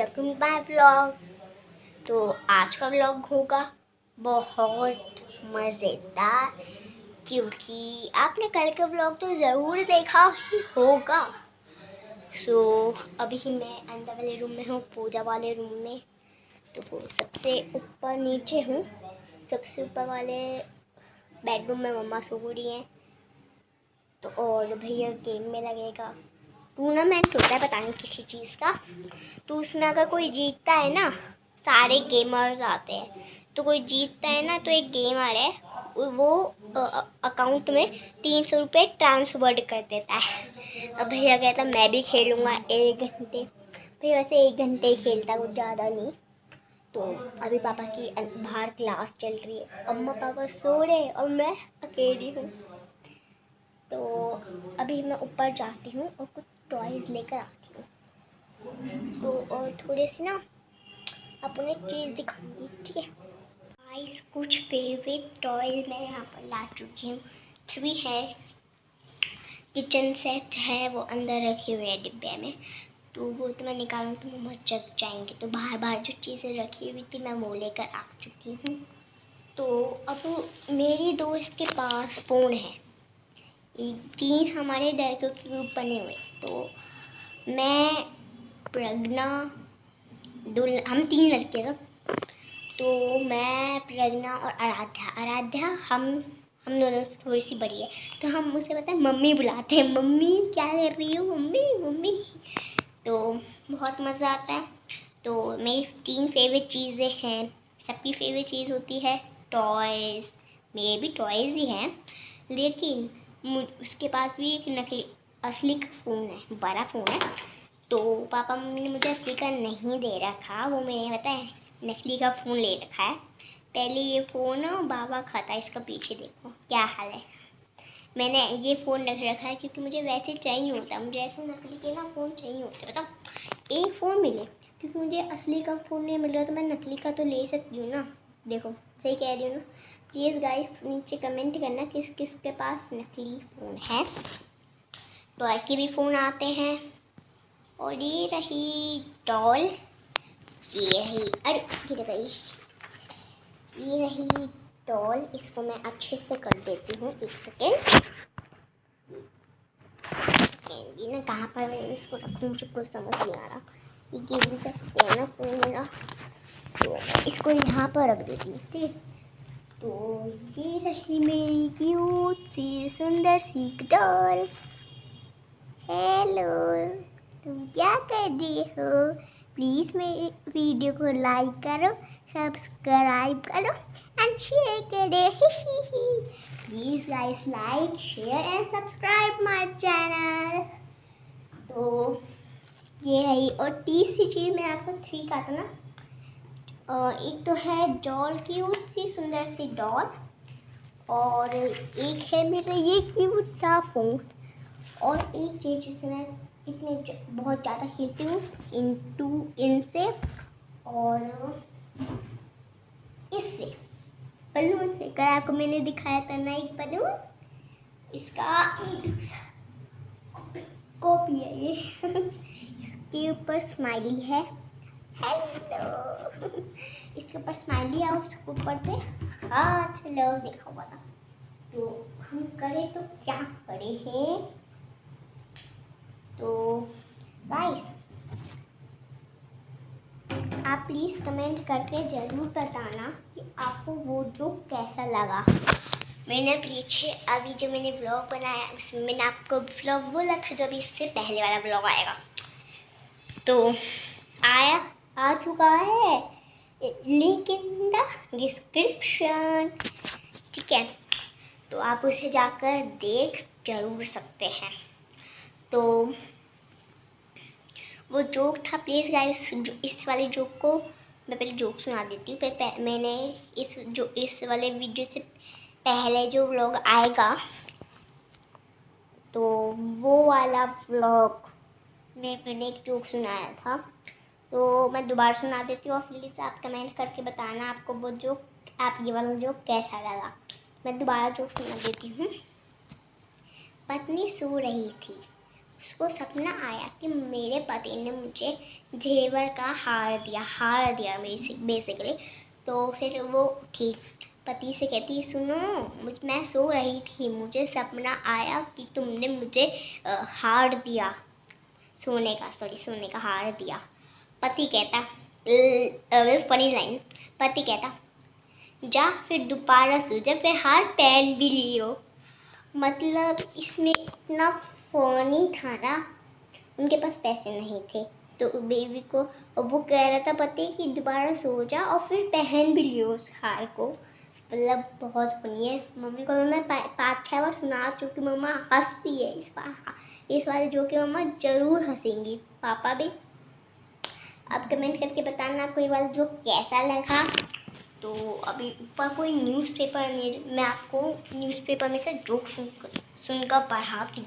Welcome my blog. तो आज का ब्लॉग होगा बहुत मज़ेदार, क्योंकि आपने कल का ब्लॉग तो ज़रूर देखा ही होगा। अभी मैं अंदर वाले रूम में हूँ, पूजा वाले रूम में। तो सबसे ऊपर नीचे हूँ, सबसे ऊपर वाले बेडरूम में मम्मा सो रही हैं। तो और भैया गेम में लगेगा। टूर्नामेंट होता है पता नहीं किसी चीज़ का, तो उसमें अगर कोई जीतता है ना, सारे गेमर्स आते हैं, तो कोई जीतता है ना तो एक गेमर है वो अकाउंट में 300 रुपये ट्रांसफर कर देता है। अब भैया कहता मैं भी खेलूँगा 1 घंटे। भैया वैसे 1 घंटे ही खेलता, कुछ ज़्यादा नहीं। तो अभी पापा की बाहर क्लास चल रही है, अम्मा पापा सो रहे और मैं अकेली हूँ। तो अभी मैं ऊपर जाती हूँ और कुछ टॉयज़ लेकर आती हूँ। तो और थोड़े से ना अपने चीज़ दिखाऊंगी, ठीक है गाइस। कुछ फेवरेट टॉयज़ मैं यहाँ पर ला चुकी हूँ। 3 है, किचन सेट है, वो अंदर रखे हुए हैं डिब्बे में। तो वो तो मैं निकालूँ तो मम्मा जग जाएंगे, तो बाहर बाहर जो चीज़ें रखी हुई थी मैं वो लेकर आ चुकी हूँ। तो अब मेरी दोस्त के पास फ़ोन है, 3 हमारे लड़कों के ग्रुप बने हुए। तो मैं, प्रज्ञा, हम 3 लड़के हैं। तो मैं, प्रज्ञा और आराध्या हम दोनों से थोड़ी सी बड़ी है। तो हम उसे पता है मम्मी बुलाते हैं, मम्मी क्या कर रही हो, मम्मी मम्मी। तो बहुत मज़ा आता है। तो मेरी 3 फेवरेट चीज़ें हैं। सबकी फेवरेट चीज़ होती है टॉयज़, मेरे भी टॉयज़ ही हैं, लेकिन उसके पास भी एक नकली असली का फ़ोन है, बड़ा फ़ोन है। तो पापा मम्मी ने मुझे असली का नहीं दे रखा, वो मैंने पता है नकली का फ़ोन ले रखा है। पहले ये फ़ोन बाबा खाता है, इसका पीछे देखो क्या हाल है। मैंने ये फ़ोन रख रखा है क्योंकि मुझे वैसे चाहिए होता, मुझे ऐसे नकली के ना फ़ोन चाहिए होते, बताओ एक फ़ोन मिले, क्योंकि मुझे असली का फ़ोन नहीं मिल रहा तो मैं नकली का तो ले सकती हूँ ना। देखो सही कह रही हूँ ना। प्लीज़ गाइस नीचे कमेंट करना किस किस के पास नकली फ़ोन है। टॉय के भी फ़ोन आते हैं। और ये रही डॉल, ये रही, अरे गिर गई, ये रही डॉल। इसको मैं अच्छे से कर देती हूँ, 1 सेकेंड। ये ना कहाँ पर मैं इसको रखूँ मुझे कुछ समझ नहीं आ रहा। ये गिर भी सकते हैं ना फोन मेरा, तो इसको यहाँ पर रख देती हूँ, ठीक है। तो ये रही मेरी क्यूट सी सुंदर सी डॉल। हेलो, तुम क्या कर रही हो? प्लीज़ मेरी वीडियो को लाइक करो, सब्सक्राइब करो एंड शेयर करो। Please guys like, share and subscribe my channel. तो ये रही। और तीसरी चीज़ मैं आपको 3 कहा था ना, एक तो है डॉल, क्यूट सी सुंदर सी डॉल, और एक है मेरा ये क्यूट सा फोन, और एक चीज़ जिससे मैं बहुत ज़्यादा खेलती हूँ इनसे और इससे, बलून से। कल आपको मैंने दिखाया था ना एक बलून, इसका एक कॉपी है ये। इसके ऊपर स्माइली है, हेलो। इसके ऊपर स्माइली है, उसके ऊपर पे हाथ लव लिखा हुआ था। तो हम करें तो क्या करें हैं। तो गाइस आप प्लीज़ कमेंट करके ज़रूर बताना कि आपको वो जोक कैसा लगा। मैंने पीछे अभी जो मैंने ब्लॉग बनाया उसमें मैंने आपको ब्लॉग बोला था, जो अभी इससे पहले वाला ब्लॉग आएगा, तो आ चुका है, लिंक इन द डिस्क्रिप्शन, ठीक है। तो आप उसे जाकर देख जरूर सकते हैं। तो वो जोक था, प्लीज़ गाइस इस वाले जोक को मैं पहले जोक सुना देती हूँ। मैंने इस वाले वीडियो से पहले जो व्लॉग आएगा, तो वो वाला व्लॉग में मैंने एक जोक सुनाया था, तो मैं दोबारा सुना देती हूँ। और प्लीज़ आप कमेंट करके बताना आपको वो जोक, आप ये वाला जोक कैसा लगा। मैं दोबारा जोक सुना देती हूँ। पत्नी सो रही थी, उसको सपना आया कि मेरे पति ने मुझे जेवर का हार दिया बेसिकली। तो फिर वो उठी, पति से कहती, सुनो, मैं सो रही थी, मुझे सपना आया कि तुमने मुझे हार दिया, सोने का हार दिया। पति कहता, फनी लाइन, पति कहता, जा फिर दोबारा सो जा, फिर हार पहन भी लियो। मतलब इसमें इतना फनी था ना। उनके पास पैसे नहीं थे तो बेबी को, वो कह रहा था पति कि दोबारा सो जा और फिर पहन भी लियो उस हार को। मतलब बहुत फनी है। मम्मी को मैं 5-6 बार सुना चुकी, मम्मा हंसती है इस बार जो कि मम्मा ज़रूर हंसेंगी, पापा भी। अब कमेंट करके बताना आपको ये वाला जो कैसा लगा। तो अभी ऊपर कोई न्यूज़पेपर नहीं है, मैं आपको न्यूज़पेपर में से जोक सुनकर पढ़ाती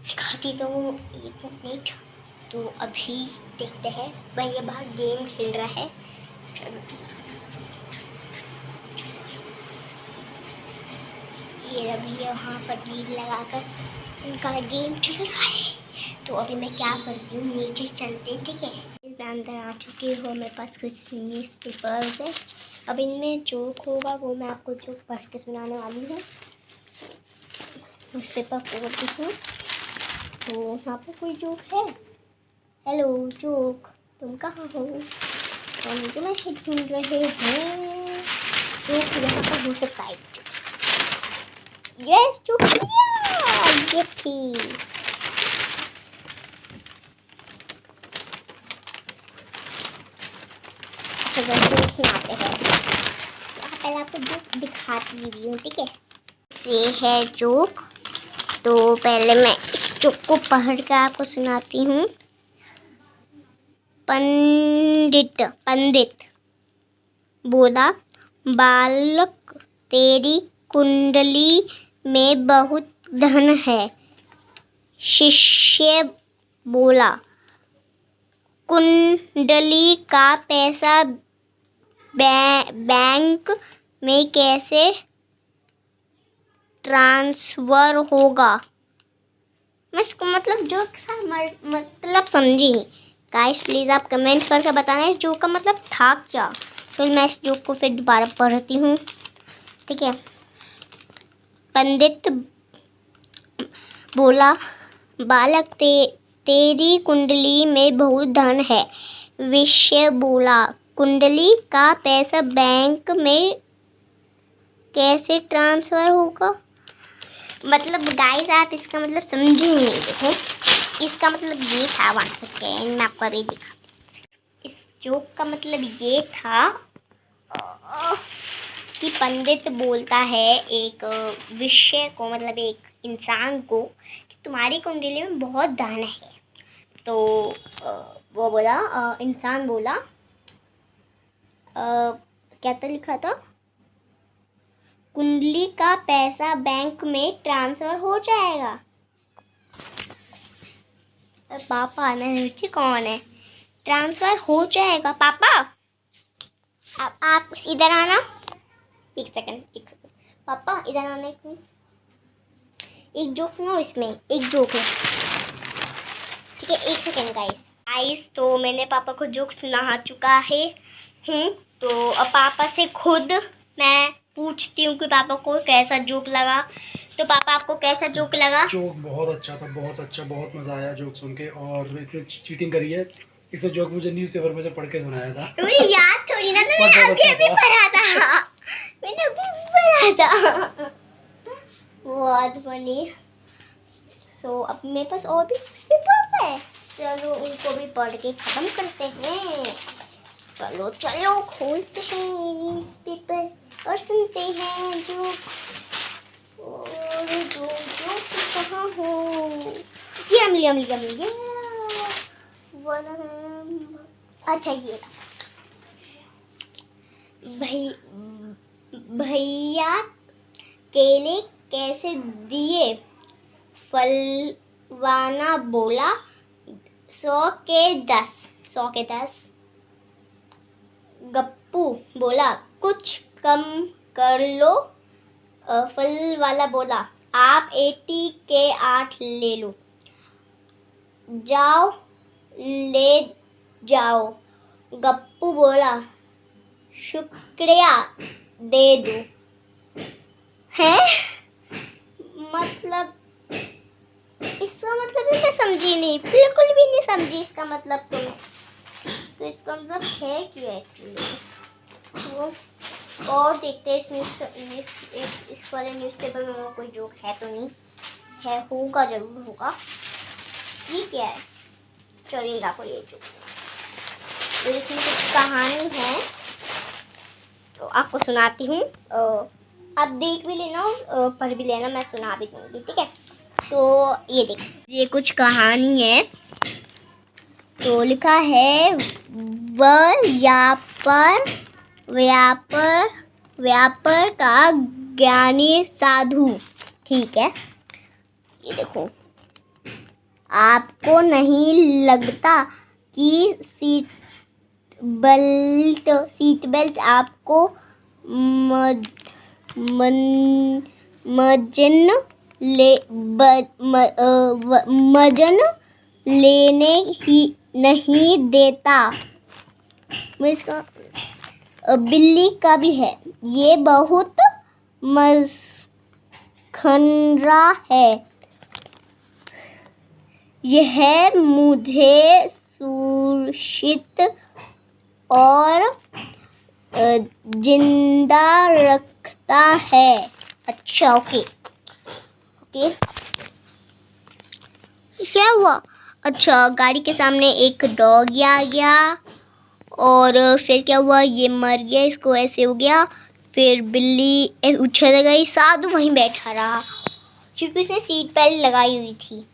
दिखाती। तो 1 मिनट, तो अभी देखते हैं। भाई ये बाहर गेम खेल रहा है, ये अभी वहाँ पर रील लगाकर उनका गेम चल रहा है। तो अभी मैं क्या करती हूँ, नीचे चलते, ठीक है। मैं अंदर आ चुकी हूँ, मेरे पास कुछ न्यूज़पेपर्स है। अब इनमें जोक होगा वो मैं आपको जोक पढ़ के सुनाने वाली हूँ। न्यूज़पेपर खोलती हूँ तो यहाँ पर कोई जोक है। हेलो जोक, तुम कहाँ हो? हम तुम्हें ढूंढ रहे हैं। जोक यहाँ पर हो सकता है। यस जोक, ये थी। जोक सुनाते हैं। पहले आपको जोक दिखाती भी हूँ, ठीक है। ये है जोक, तो पहले मैं इस जोक को पढ़ कर आपको सुनाती हूँ। पंडित बोला, बालक तेरी कुंडली में बहुत धन है। शिष्य बोला, कुंडली का पैसा बैंक में कैसे ट्रांसफर होगा? मैं इसको मतलब जो मतलब समझी। गाइस प्लीज़ आप कमेंट करके बताना इस जोक का मतलब था क्या। फिर मैं इस जोक को फिर दोबारा पढ़ती हूँ, ठीक है। पंडित बोला, बालक तेरी कुंडली में बहुत धन है। शिष्य बोला, कुंडली का पैसा बैंक में कैसे ट्रांसफर होगा? मतलब गाइस आप इसका मतलब समझे ही नहीं। देखो इसका मतलब ये था, 1 सेकेंड मैं आपको अभी दिखा। इस जोक का मतलब ये था कि पंडित बोलता है एक विषय को, मतलब एक इंसान को, कि तुम्हारी कुंडली में बहुत धन है। तो वो बोला, इंसान बोला, क्या था लिखा था, कुंडली का पैसा बैंक में ट्रांसफर हो जाएगा। पापा मैं रुचि कौन है? ट्रांसफर हो जाएगा पापा। आप इधर आना, एक सेकंड पापा इधर आना एक मिनट। एक जोक सुनो, इसमें एक जोक है, ठीक है। 1 सेकंड गाइस। तो मैंने पापा को जोक सुना चुका है तो अब पापा से खुद मैं पूछती हूँ कि पापा को कैसा जोक लगा। तो पापा आपको कैसा जोक लगा? जोक बहुत अच्छा था, बहुत अच्छा, बहुत मजा आया जोक सुन के। और इसने चीटिंग करी है, इसे जोक मुझे न्यूज़पेपर में से पढ़ के सुनाया था। मुझे याद थोड़ी ना, तो मैंने अभी पढ़ा था। मैंने अभी पढ़ा था। बहुत फनी। सो अब मेरे पास और भी न्यूज़पेपर है, चलो उनको भी पढ़ के खत्म करते हैं। चलो खोलते हैं न्यूज़पेपर और सुनते हैं जोक। और जोक कहाँ हो? ये अमली अच्छा ये भैया केले कैसे दिए? फलवाना बोला, 100 के 10। गप्पू बोला, कुछ कम कर लो। फल वाला बोला, आप 80 के 8 ले लो। जाओ ले जाओ। गप्पू बोला शुक्रिया दे दो। है मतलब इसका मतलब भी मैं समझी नहीं, बिल्कुल भी नहीं समझी इसका मतलब। तो इसका मतलब है क्या एक्चुअली? और देखते हैं इस वाले न्यूज़पेपर में कोई जोक है तो नहीं है, होगा जरूर होगा। ये क्या है? चलेगा कोई ये जोक। तो इसमें कुछ कहानी है तो आपको सुनाती हूँ। आप देख भी लेना और पढ़ भी लेना, मैं सुना भी दूँगी, ठीक है? तो ये देख, ये कुछ कहानी है। तो लिखा है व्यापार का ज्ञानी साधु। ठीक है, ये देखो। आपको नहीं लगता कि सीट बेल्ट आपको मजन लेने ही नहीं देता। इसका बिल्ली का भी है, ये बहुत मस्खरा है। यह मुझे सुरक्षित और जिंदा रखता है। अच्छा, ओके। क्या हुआ? अच्छा, गाड़ी के सामने एक डॉग आ गया और फिर क्या हुआ? ये मर गया, इसको ऐसे हो गया। फिर बिल्ली उछल गई, साधु वहीं बैठा रहा क्योंकि उसने सीट बेल्ट लगाई हुई थी।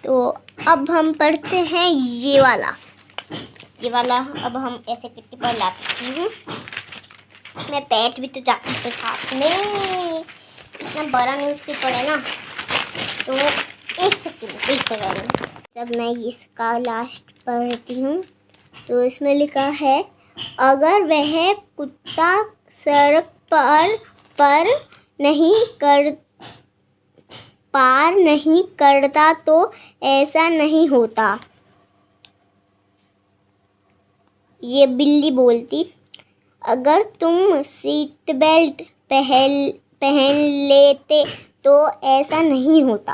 तो अब हम पढ़ते हैं ये वाला। अब हम ऐसे किट्टी पर लाती हूँ। मैं बैठ भी तो जाती हूँ साथ में, इतना बड़ा न्यूज़पेपर है ना। तो एक सेकंड जब मैं इसका लास्ट पढ़ती हूँ तो इसमें लिखा है, अगर वह कुत्ता सड़क पार नहीं करता तो ऐसा नहीं होता। ये बिल्ली बोलती, अगर तुम सीट बेल्ट पहन लेते तो ऐसा नहीं होता।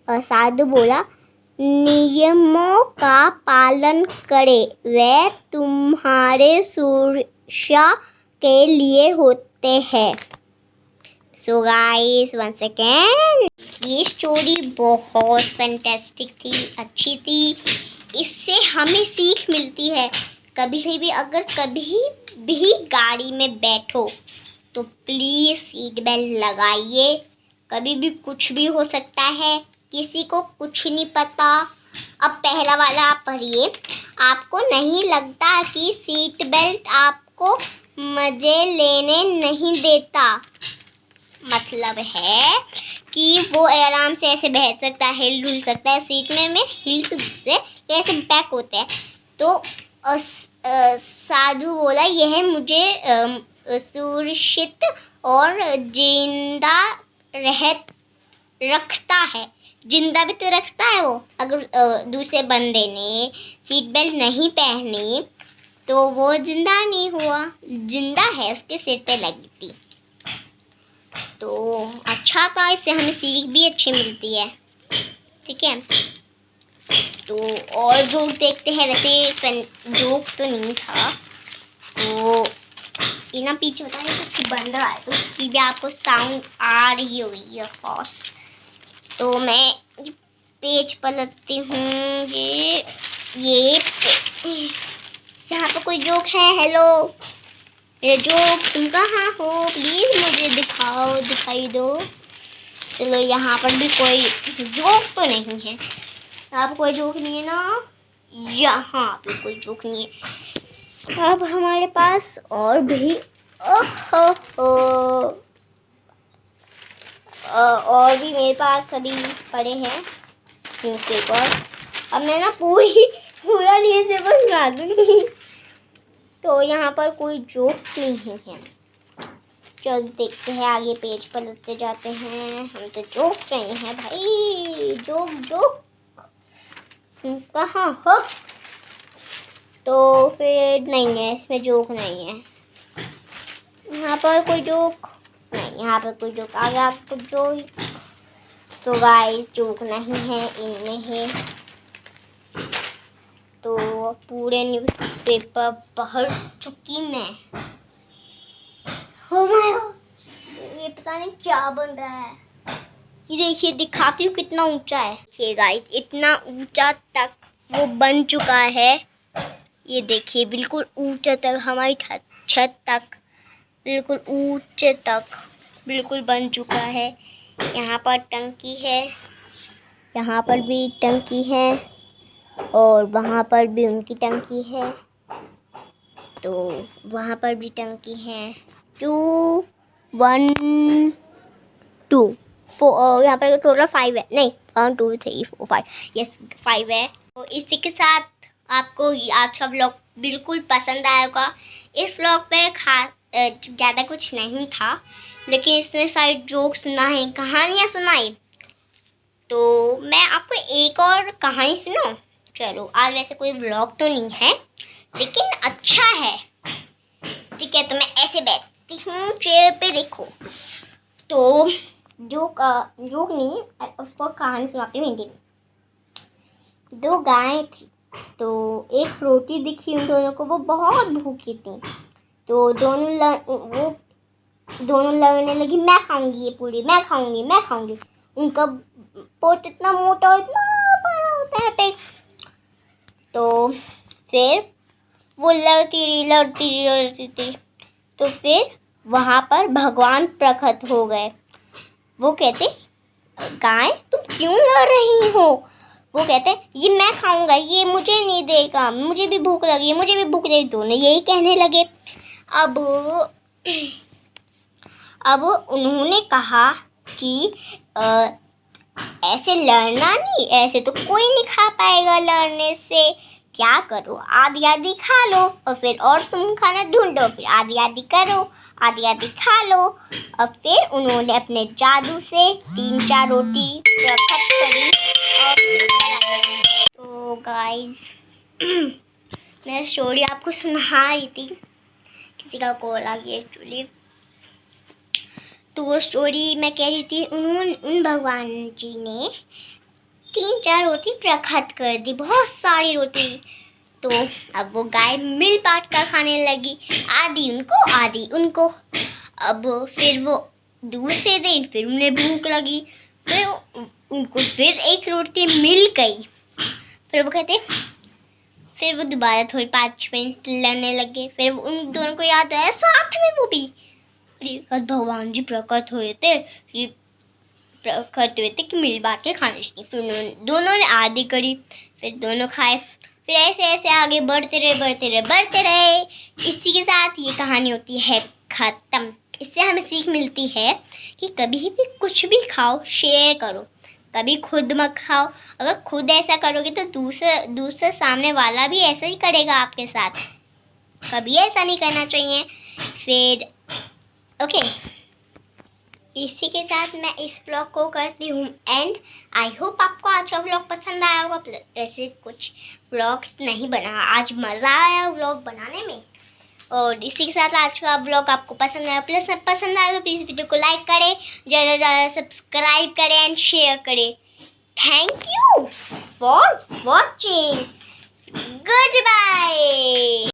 और साधु बोला, नियमों का पालन करे, वे तुम्हारे सुरक्षा के लिए होते हैं। सो गाइस, वन सेकेंड, ये स्टोरी बहुत फैंटास्टिक थी, अच्छी थी। इससे हमें सीख मिलती है। कभी भी गाड़ी में बैठो तो प्लीज़ सीट बेल्ट लगाइए। कभी भी कुछ भी हो सकता है, किसी को कुछ नहीं पता। अब पहला वाला आप पढ़िए। आपको नहीं लगता कि सीट बेल्ट आपको मज़े लेने नहीं देता? मतलब है कि वो आराम से ऐसे बैठ सकता है, हिल डुल सकता है सीट में हिल्स से कैसे बैक होते हैं। तो साधु बोला, यह मुझे सुरक्षित और जिंदा रखता है। जिंदा भी तो रखता है वो। अगर दूसरे बंदे ने सीट बेल्ट नहीं पहनी तो वो जिंदा नहीं हुआ, जिंदा है, उसके सिर पे लगी थी। तो अच्छा था, इससे हमें सीख भी अच्छी मिलती है, ठीक है। तो और जोक देखते हैं। वैसे जोक तो नहीं था, तो ये ना पीछे बताइए कुछ बन रहा है तो उसकी भी आपको साउंड आ रही होगी, ऑफ कोर्स। तो मैं पेज पलटती हूँ। ये यहाँ पर कोई जोक है? हेलो, ये जोक, तुम कहाँ हो? प्लीज़ मुझे दिखाई दो। चलो, यहाँ पर भी कोई जोक तो नहीं है। यहाँ पर कोई जोक नहीं है ना, यहाँ पे कोई जोक नहीं है। अब हमारे पास और भी और भी मेरे पास सभी पड़े हैं न्यूज़पेपर। अब मैं ना पूरा न्यूज़पेपर सुना दूँगी। तो यहाँ पर कोई जोक नहीं है। चलो देखते हैं आगे, पेज पलटते जाते हैं। हम तो जोक रहे हैं भाई, जोक जोक कहाँ हो? तो फिर नहीं है, इसमें जोक नहीं है। यहाँ पर कोई जोक नहीं, यहाँ पर कोई जोक आ गया आपको जोक। तो गाइस जोक नहीं है, इनमें है। तो पूरे न्यूज़पेपर पढ़ चुकी मैं। हो माय गॉड, ये पता नहीं क्या बन रहा है। ये देखिए, दिखाती हूँ कितना ऊंचा है। ये गाइस इतना ऊंचा तक वो बन चुका है। ये देखिए बिल्कुल ऊंचा तक, हमारी छत तक बिल्कुल ऊंचे तक बिल्कुल बन चुका है। यहाँ पर टंकी है, यहाँ पर भी टंकी है, और वहाँ पर भी उनकी टंकी है। तो वहाँ पर भी टंकी है। 2 1 2 4, यहाँ पर टोटल 5 है। नहीं 1 2 3 4 5, यस 5 है। तो इसी के साथ आपको आज का व्लॉग बिल्कुल पसंद आया होगा। इस व्लॉग पे खास ज़्यादा कुछ नहीं था, लेकिन इसने सारी जोक सुनाए, कहानियाँ सुनाई। तो मैं आपको एक और कहानी सुनाऊं? चलो, आज वैसे कोई व्लॉग तो नहीं है, लेकिन अच्छा है। ठीक है, तो मैं ऐसे बैठती हूँ चेयर पे, देखो। तो जोक नहीं, आपको कहानी सुनाती हूँ हिंदी में। 2 गायें थी, तो एक रोटी दिखी उन दोनों को, वो बहुत भूखी थी। तो दोनों लड़ने लगी, मैं खाऊंगी ये पूरी, मैं खाऊंगी। उनका पोट इतना मोटा, इतना बड़ा होता है पेट। तो फिर वो लड़ती रही। तो फिर वहाँ पर भगवान प्रकट हो गए। वो कहते, गाय तुम क्यों लड़ रही हो? वो कहते, ये मैं खाऊंगा, ये मुझे नहीं देगा, मुझे भी भूख लगी। दोनों यही कहने लगे। अब उन्होंने कहा कि ऐसे लड़ना नहीं, ऐसे तो कोई नहीं खा पाएगा लड़ने से। क्या करो, आधी खा लो, और फिर और तुम खाना ढूंढो, फिर आधी करो, आधी खा लो। और फिर उन्होंने अपने जादू से 3-4 रोटी प्रकट करी। तो गाइस मैं स्टोरी आपको सुना रही थी, किसी का कॉल आ गया एक्चुअली। तो वो स्टोरी मैं कह रही थी, उन भगवान जी ने 3-4 रोटी प्रकट कर दी, बहुत सारी रोटी। तो अब वो गाय मिल बांट कर खाने लगी, आधी उनको आधी उनको। अब फिर वो दूसरे दिन फिर उन्हें भूख लगी, फिर उनको फिर एक रोटी मिल गई। फिर वो कहते, फिर वो दोबारा थोड़ी 5 मिनट लड़ने लगे। फिर उन दोनों को याद आया, साथ में वो भी भगवान जी प्रकट हुए थे कि मिल बांट के खाने चाहिए। फिर दोनों ने आधी करी, फिर दोनों खाए। फिर ऐसे आगे बढ़ते रहे। इसी के साथ ये कहानी होती है खत्म। इससे हमें सीख मिलती है कि कभी भी कुछ भी खाओ, शेयर करो, कभी खुद मत खाओ। अगर खुद ऐसा करोगे तो दूसरा सामने वाला भी ऐसा ही करेगा आपके साथ। कभी ऐसा नहीं करना चाहिए। फिर ओके, इसी के साथ मैं इस व्लॉग को करती हूँ एंड। आई होप आपको आज का व्लॉग पसंद आया होगा। ऐसे कुछ व्लॉग नहीं बना, आज मज़ा आया व्लॉग बनाने में। और इसी के साथ आज का व्लॉग आपको पसंद आया, पसंद आया तो प्लीज़ वीडियो को लाइक करें, ज़्यादा से ज़्यादा सब्सक्राइब करें एंड शेयर करें। Thank you for watching.